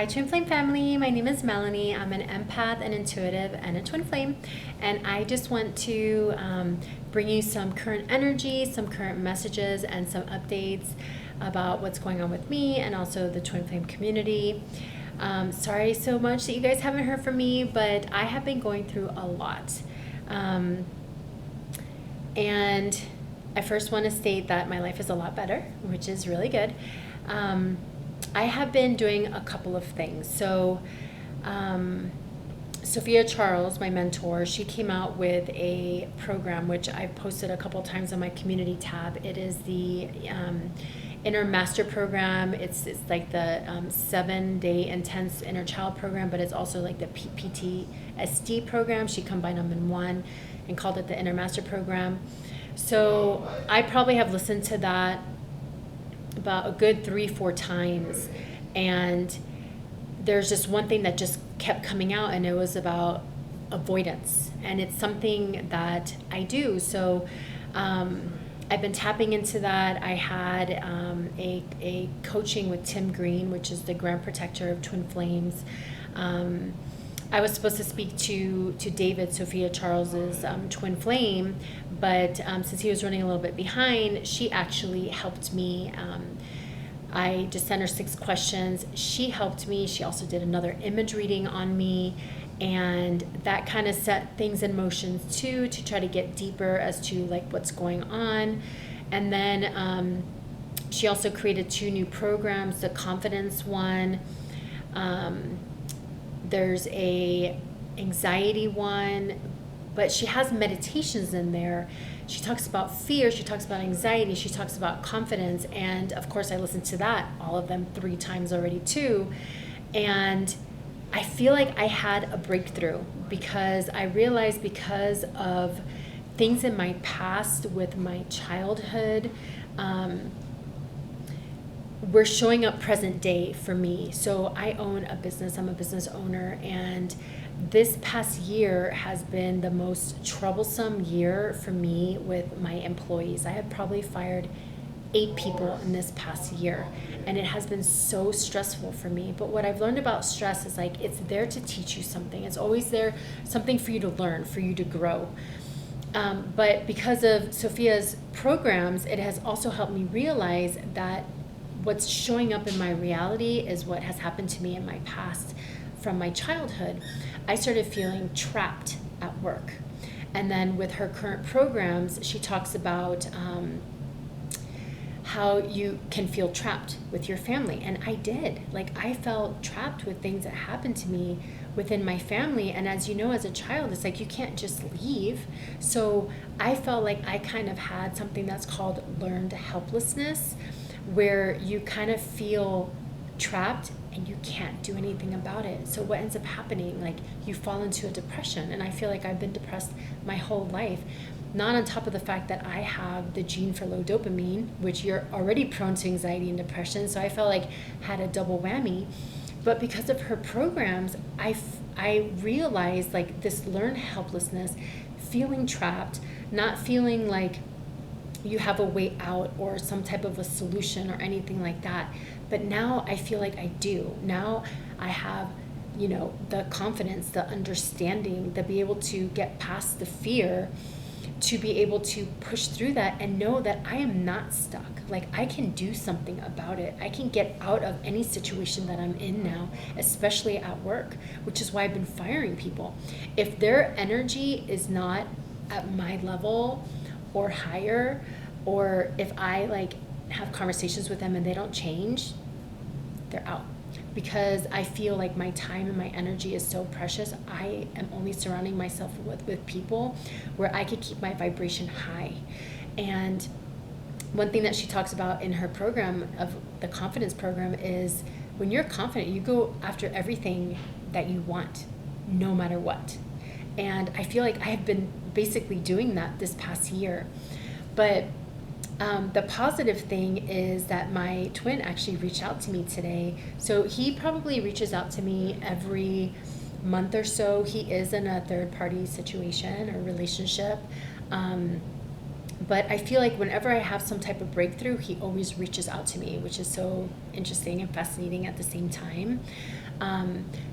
Hi Twin Flame family, my name is Melanie. I'm an empath and intuitive and a twin flame, and I just want to bring you some current energy, some current messages, and some updates about what's going on with me and also the twin flame community. Sorry so much that you guys haven't heard from me, but I have been going through a lot. And I first want to state that my life is a lot better, which is really good. I have been doing a couple of things. So, Sophia Charles, my mentor, she came out with a program which I've posted a couple times on my community tab. It is the Inner Master Program. It's like the 7-day intense inner child program, but it's also like the Ptsd program. She combined them in one and called it the Inner Master Program. So I probably have listened to that about a good 3-4 times, and there's just one thing that just kept coming out, and it was about avoidance, and it's something that I do. So I've been tapping into that. I had a coaching with Tim Green, which is the Grand Protector of Twin Flames. I was supposed to speak to David, Sophia Charles's twin flame, but since he was running a little bit behind, she actually helped me. I just sent her 6 questions. She helped me. She also did another image reading on me, and that kind of set things in motion too, to try to get deeper as to like what's going on. And then she also created 2 new programs, the confidence one. There's a anxiety one, but she has meditations in there. She talks about fear, she talks about anxiety, she talks about confidence, and of course I listened to that, all of them 3 times already too. And I feel like I had a breakthrough, because I realized, because of things in my past with my childhood, we're showing up present day for me. So I own a business, I'm a business owner, and this past year has been the most troublesome year for me with my employees. I have probably fired 8 people in this past year, and it has been so stressful for me. But what I've learned about stress is like, it's there to teach you something. It's always there, something for you to learn, for you to grow. But because of Sophia's programs, it has also helped me realize that what's showing up in my reality is what has happened to me in my past from my childhood. I started feeling trapped at work. And then with her current programs, she talks about how you can feel trapped with your family. And I did. Like, I felt trapped with things that happened to me within my family. And as you know, as a child, it's like you can't just leave. So I felt like I kind of had something that's called learned helplessness, where you kind of feel trapped and you can't do anything about it. So what ends up happening, like, you fall into a depression. And I feel like I've been depressed my whole life, not on top of the fact that I have the gene for low dopamine, which you're already prone to anxiety and depression. So I felt like I had a double whammy. But because of her programs, I realized like this learned helplessness, feeling trapped, not feeling like you have a way out or some type of a solution or anything like that. But now I feel like I do. Now I have, the confidence, the understanding, to be able to get past the fear, to be able to push through that and know that I am not stuck. Like, I can do something about it. I can get out of any situation that I'm in now, especially at work, which is why I've been firing people. If their energy is not at my level or higher, or if I have conversations with them and they don't change, they're out. Because I feel like my time and my energy is so precious. I am only surrounding myself with people where I could keep my vibration high. And one thing that she talks about in her program, of the confidence program, is when you're confident, you go after everything that you want, no matter what. And I feel like I have been basically doing that this past year. But the positive thing is that my twin actually reached out to me today. So he probably reaches out to me every month or so. He is in a third-party situation or relationship. But I feel like whenever I have some type of breakthrough, he always reaches out to me, which is so interesting and fascinating at the same time.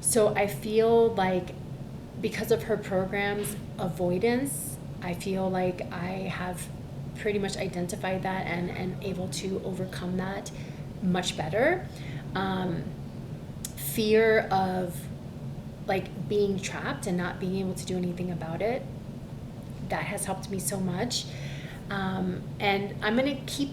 So I feel like because of her programs, Avoidance, I feel like I have pretty much identified that and able to overcome that much better. Fear of like being trapped and not being able to do anything about it, that has helped me so much. And I'm gonna keep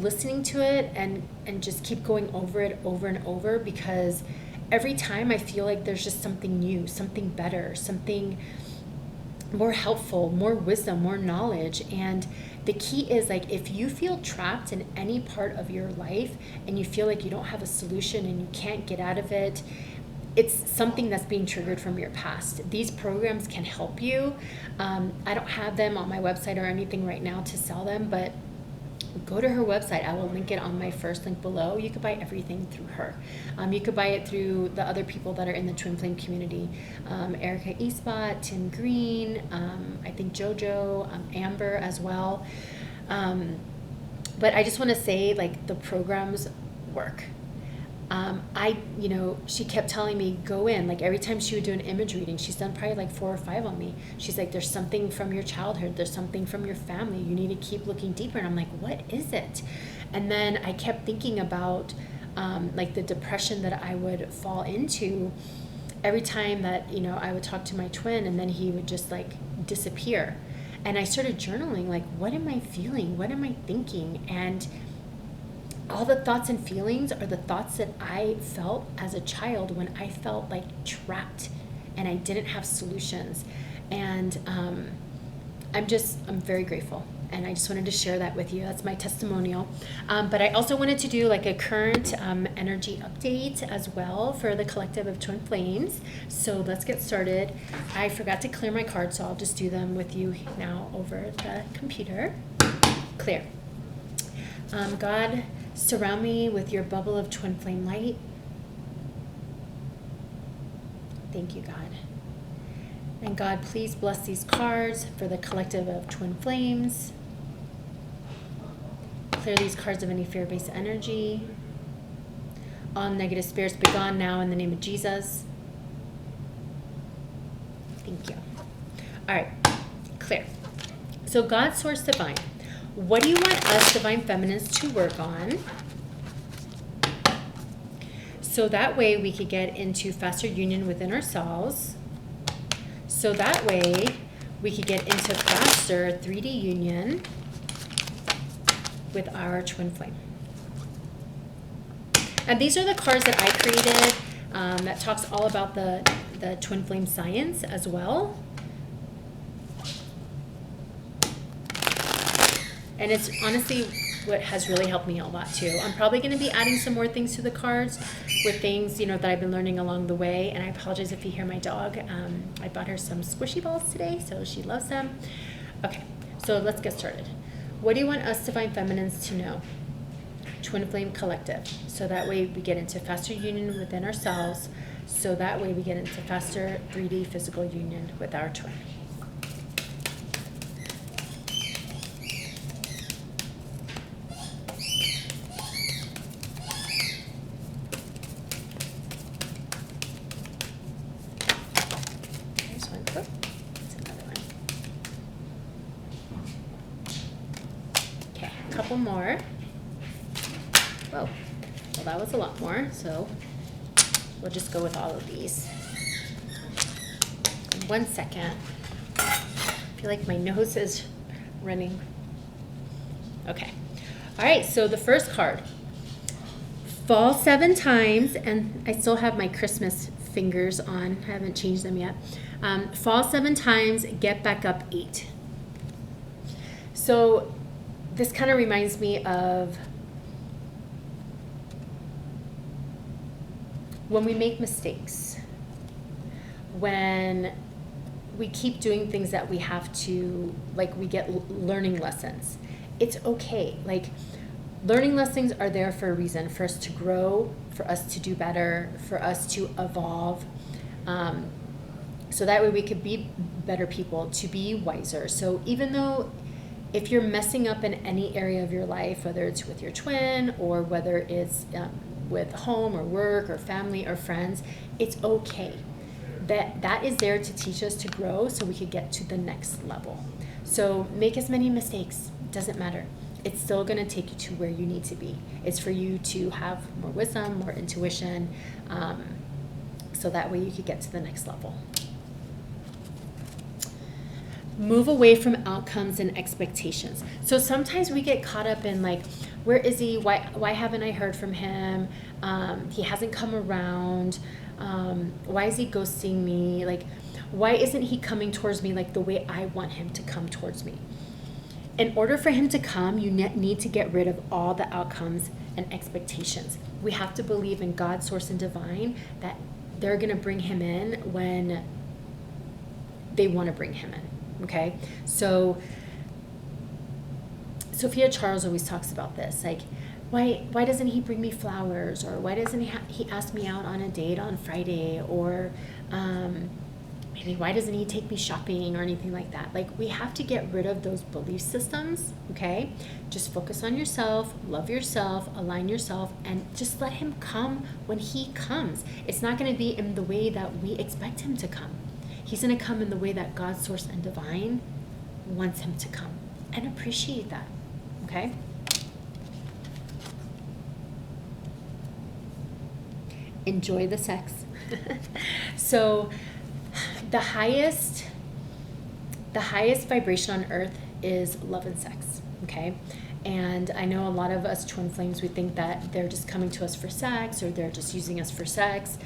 listening to it and just keep going over it over and over, because every time I feel like there's just something new, something better, something more helpful, more wisdom, more knowledge. And the key is, like, if you feel trapped in any part of your life and you feel like you don't have a solution and you can't get out of it, it's something that's being triggered from your past. These programs can help you. I don't have them on my website or anything right now to sell them, but go to her website. I will link it on my first link below. You could buy everything through her. You could buy it through the other people that are in the Twin Flame community. Erica Espot, Tim Green, I think Jojo, Amber as well. But I just want to say, like, the programs work. She kept telling me, go in, like every time she would do an image reading, she's done probably like 4 or 5 on me. She's like, there's something from your childhood. There's something from your family. You need to keep looking deeper. And I'm like, what is it? And then I kept thinking about, like the depression that I would fall into every time that, I would talk to my twin, and then he would just like disappear. And I started journaling, like, what am I feeling? What am I thinking? And all the thoughts and feelings are the thoughts that I felt as a child when I felt like trapped and I didn't have solutions. And I'm very grateful. And I just wanted to share that with you. That's my testimonial. But I also wanted to do like a current energy update as well for the collective of Twin Flames. So let's get started. I forgot to clear my cards, so I'll just do them with you now over the computer. Clear. God, surround me with your bubble of twin flame light. Thank you, God. And God, please bless these cards for the collective of twin flames. Clear these cards of any fear-based energy. All negative spirits be gone now in the name of Jesus. Thank you. All right, clear. So God, Source Divine, what do you want us Divine Feminines to work on? So that way we could get into faster union within ourselves. So that way we could get into faster 3D union with our twin flame. And these are the cards that I created that talks all about the twin flame science as well. And it's honestly what has really helped me a lot too. I'm probably going to be adding some more things to the cards with things, that I've been learning along the way. And I apologize if you hear my dog. I bought her some squishy balls today, so she loves them. Okay, so let's get started. What do you want us Divine Feminines to know? Twin Flame Collective. So that way we get into faster union within ourselves. So that way we get into faster 3D physical union with our twin. More. Whoa, well, that was a lot more, so we'll just go with all of these. 1 second. I feel like my nose is running. Okay. All right, so the first card. Fall 7 times, and I still have my Christmas fingers on. I haven't changed them yet. Fall 7 times, get back up 8. So this kind of reminds me of when we make mistakes, when we keep doing things that we have to, like we get learning lessons. It's okay. Like, learning lessons are there for a reason, for us to grow, for us to do better, for us to evolve. So that way we could be better people, to be wiser. So even though if you're messing up in any area of your life, whether it's with your twin or whether it's with home or work or family or friends, it's okay. That is there to teach us to grow so we could get to the next level. So make as many mistakes, doesn't matter. It's still going to take you to where you need to be. It's for you to have more wisdom, more intuition, so that way you could get to the next level. Move away from outcomes and expectations. So sometimes we get caught up in like, where is he? Why haven't I heard from him? He hasn't come around. Why is he ghosting me? Like, why isn't he coming towards me like the way I want him to come towards me? In order for him to come, you need to get rid of all the outcomes and expectations. We have to believe in God, source, and divine, that they're going to bring him in when they want to bring him in. Okay, so Sophia Charles always talks about this, like, why doesn't he bring me flowers, or why doesn't he ask me out on a date on Friday, or maybe why doesn't he take me shopping or anything like that? Like, we have to get rid of those belief systems. Okay, just focus on yourself, love yourself, align yourself, and just let him come when he comes. It's not going to be in the way that we expect him to come. He's going to come in the way that God, source, and divine wants him to come. And appreciate that, okay? Enjoy the sex. So the highest vibration on earth is love and sex, okay? And I know a lot of us twin flames, we think that they're just coming to us for sex, or they're just using us for sex.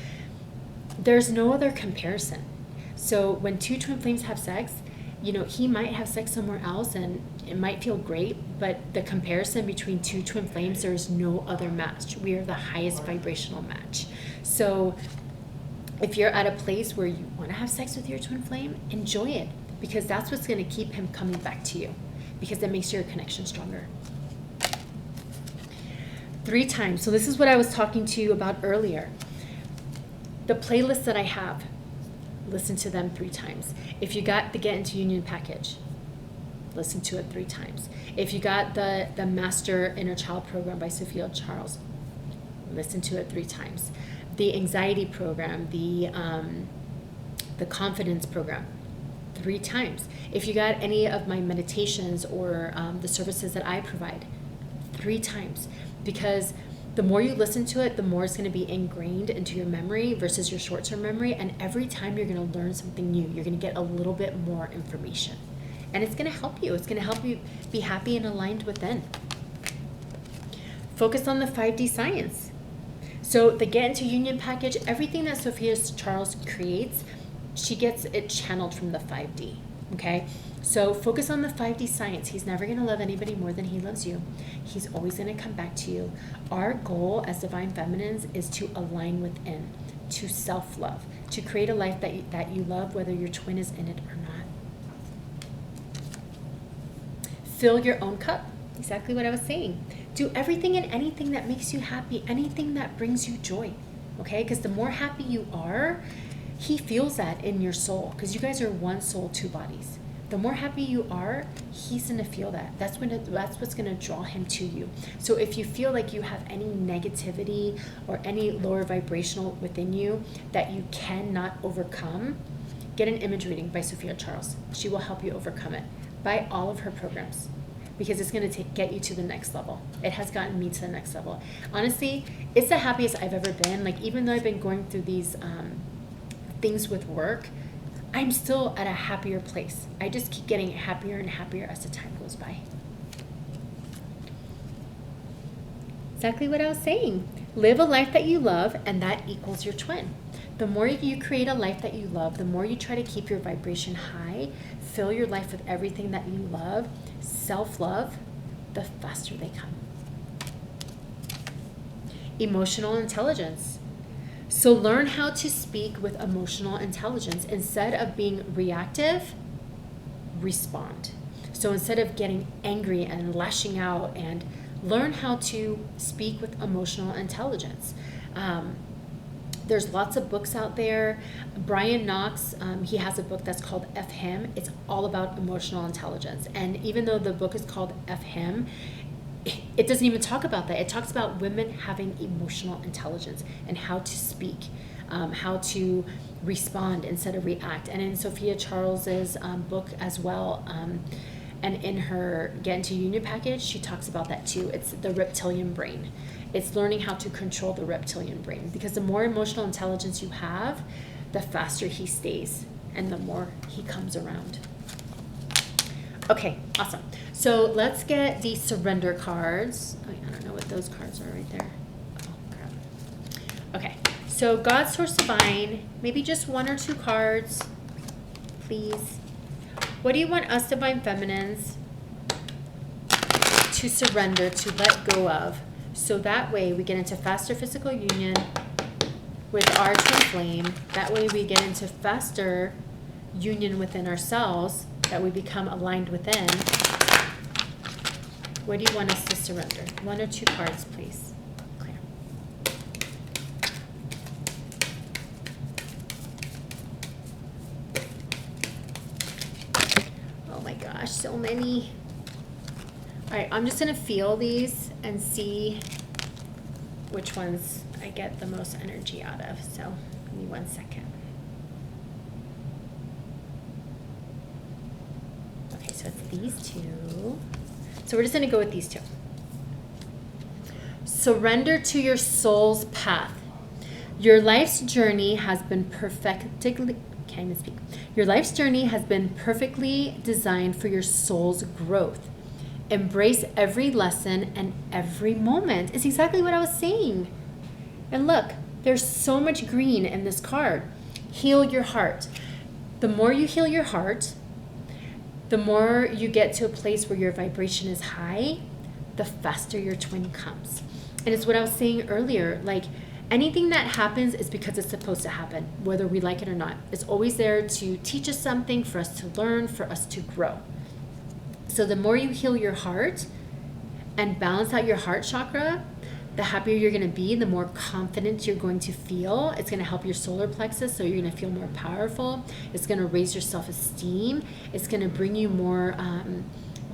There's no other comparison. So when two twin flames have sex, you know, he might have sex somewhere else and it might feel great, but the comparison between two twin flames, there's no other match. We are the highest vibrational match. So if you're at a place where you want to have sex with your twin flame, enjoy it, because that's what's going to keep him coming back to you, because that makes your connection stronger. 3 times. So this is what I was talking to you about earlier. The playlist that I have, listen to them 3 times. If you got the Get Into Union package, listen to it 3 times. If you got the Master Inner Child program by Sophia Charles, listen to it 3 times. The anxiety program, the confidence program, 3 times. If you got any of my meditations or the services that I provide, 3 times. Because the more you listen to it, the more it's going to be ingrained into your memory versus your short-term memory. And every time you're going to learn something new, you're going to get a little bit more information. And it's going to help you. It's going to help you be happy and aligned within. Focus on the 5D science. So the Get Into Union package, everything that Sophia Charles creates, she gets it channeled from the 5D. Okay? So focus on the 5D science. He's never going to love anybody more than he loves you. He's always going to come back to you. Our goal as Divine Feminines is to align within, to self-love, to create a life that you love, whether your twin is in it or not. Fill your own cup. Exactly what I was saying. Do everything and anything that makes you happy, anything that brings you joy. Okay? Because the more happy you are, he feels that in your soul, because you guys are one soul, 2 bodies. The more happy you are, he's going to feel that. That's what's going to draw him to you. So if you feel like you have any negativity or any lower vibrational within you that you cannot overcome, get an image reading by Sophia Charles. She will help you overcome it. Buy all of her programs, because it's going to get you to the next level. It has gotten me to the next level. Honestly, it's the happiest I've ever been. Like, even though I've been going through these things with work, I'm still at a happier place. I just keep getting happier and happier as the time goes by. Exactly what I was saying. Live a life that you love, and that equals your twin. The more you create a life that you love, the more you try to keep your vibration high, fill your life with everything that you love, self-love, the faster they come. Emotional intelligence. So learn how to speak with emotional intelligence. Instead of being reactive, respond. So instead of getting angry and lashing out, and learn how to speak with emotional intelligence. There's lots of books out there. Brian Knox, he has a book that's called F Him. It's all about emotional intelligence. And even though the book is called F Him, it doesn't even talk about that. It talks about women having emotional intelligence and how to speak, how to respond instead of react. And in Sophia Charles's book as well, and in her Get Into Union package, she talks about that too. It's the reptilian brain. It's learning how to control the reptilian brain, because the more emotional intelligence you have, the faster he stays and the more he comes around. Okay, awesome. So let's get the surrender cards. Oh, I don't know what those cards are right there. Oh, crap. Okay, so God, Source, Divine, maybe just one or two cards, please. What do you want us Divine Feminines to surrender, to let go of, so that way we get into faster physical union with our twin flame? That way we get into faster union within ourselves, that we become aligned within. What do you want us to surrender? One or two cards, please. Clear. Oh my gosh, so many. All right, I'm just gonna feel these and see which ones I get the most energy out of. So give me 1 second. Okay, so it's these two. So we're just gonna go with these two. Surrender to your soul's path. Your life's journey has been Your life's journey has been perfectly designed for your soul's growth. Embrace every lesson and every moment. It's exactly what I was saying. And look, there's so much green in this card. Heal your heart. The more you heal your heart, the more you get to a place where your vibration is high, the faster your twin comes. And it's what I was saying earlier, like anything that happens is because it's supposed to happen, whether we like it or not. It's always there to teach us something, for us to learn, for us to grow. So the more you heal your heart and balance out your heart chakra, the happier you're going to be, the more confident you're going to feel. It's going to help your solar plexus, so you're going to feel more powerful. It's going to raise your self-esteem. It's going to bring you more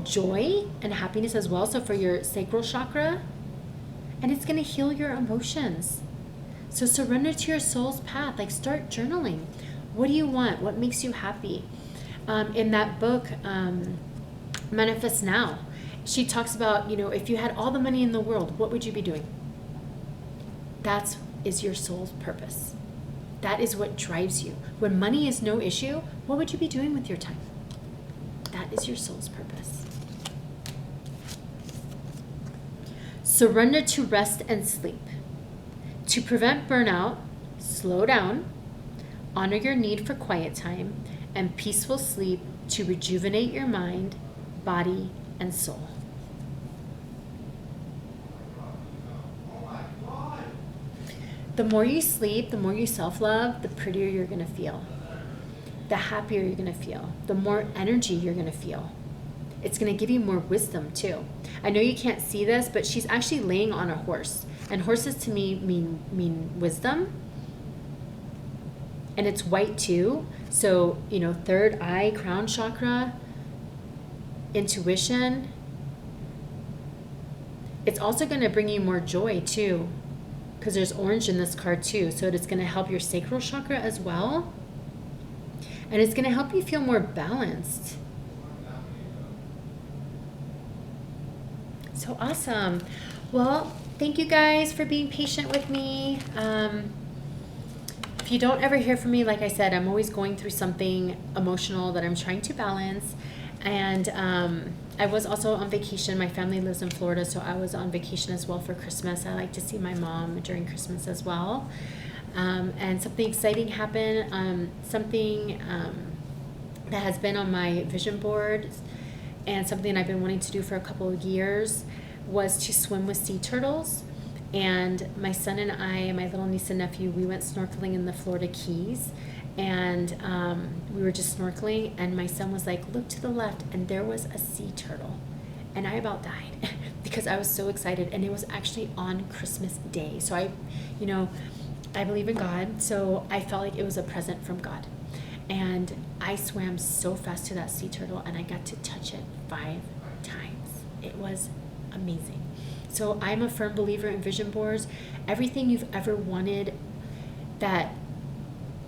joy and happiness as well, so for your sacral chakra. And it's going to heal your emotions. So surrender to your soul's path. Like, start journaling. What do you want? What makes you happy? In that book, Manifest Now, she talks about, if you had all the money in the world, what would you be doing? That is your soul's purpose. That is what drives you. When money is no issue, what would you be doing with your time? That is your soul's purpose. Surrender to rest and sleep. To prevent burnout, slow down, honor your need for quiet time and peaceful sleep to rejuvenate your mind, body, and soul. The more you sleep, the more you self-love, the prettier you're going to feel. The happier you're going to feel. The more energy you're going to feel. It's going to give you more wisdom too. I know you can't see this, but she's actually laying on a horse. And horses to me mean wisdom. And it's white too. So, third eye, crown chakra, intuition. It's also going to bring you more joy too, because there's orange in this card too. So it's going to help your sacral chakra as well. And it's going to help you feel more balanced. So awesome. Well, thank you guys for being patient with me. If you don't ever hear from me, like I said, I'm always going through something emotional that I'm trying to balance. And I was also on vacation. My family lives in Florida, so I was on vacation as well for Christmas. I like to see my mom during Christmas as well. And something exciting happened, something that has been on my vision board and something I've been wanting to do for a couple of years was to swim with sea turtles. And my son and I and my little niece and nephew, we went snorkeling in the Florida Keys. And we were just snorkeling, and my son was like, look to the left, and there was a sea turtle. And I about died because I was so excited. And it was actually on Christmas Day. So I believe in God, so I felt like it was a present from God. And I swam so fast to that sea turtle, and I got to touch it 5 times. It was amazing. So I'm a firm believer in vision boards. Everything you've ever wanted, that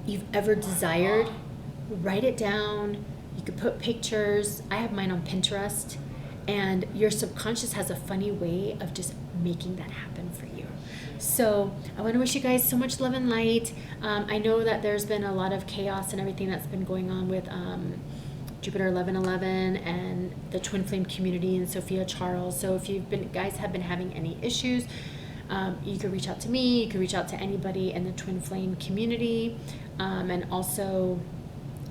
you've ever desired, write it down. You could put pictures. I have mine on Pinterest. And your subconscious has a funny way of just making that happen for you. So I want to wish you guys so much love and light. I know that there's been a lot of chaos and everything that's been going on with Jupiter 1111 and the twin flame community in Sophia, Charles. So if guys have been having any issues, you could reach out to me. You could reach out to anybody in the twin flame community, and also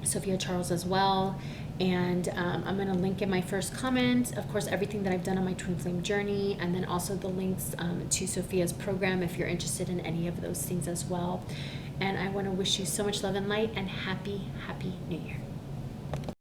Sophia, Charles as well. And I'm going to link in my first comment, of course, everything that I've done on my twin flame journey, and then also the links to Sophia's program if you're interested in any of those things as well. And I want to wish you so much love and light, and happy, happy New Year.